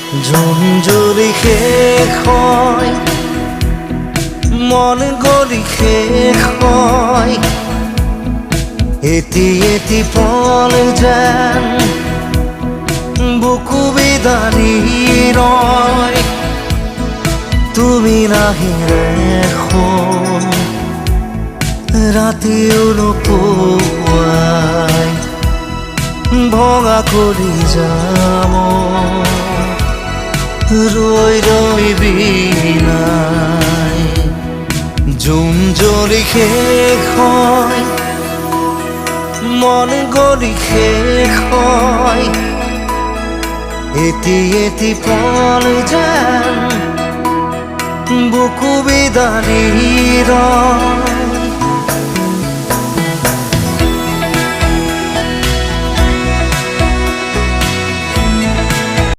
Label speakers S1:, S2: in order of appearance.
S1: ঝুমঝুৰি শেষ হয়, মন গলি শেষ হয়, এটি এটি পল যেন বুকু বিদাৰি ৰয়। তুমি নাহিলে এখন ৰাতিও নোপোৱাই ভঙা কৰি যাম ৰৈ ৰৈ বিনাই। জোন জ্বলি শেষ হয়, মন গলি শেষ হয়, এটি এটি পল যেন বুকু বিদাৰি ৰয়।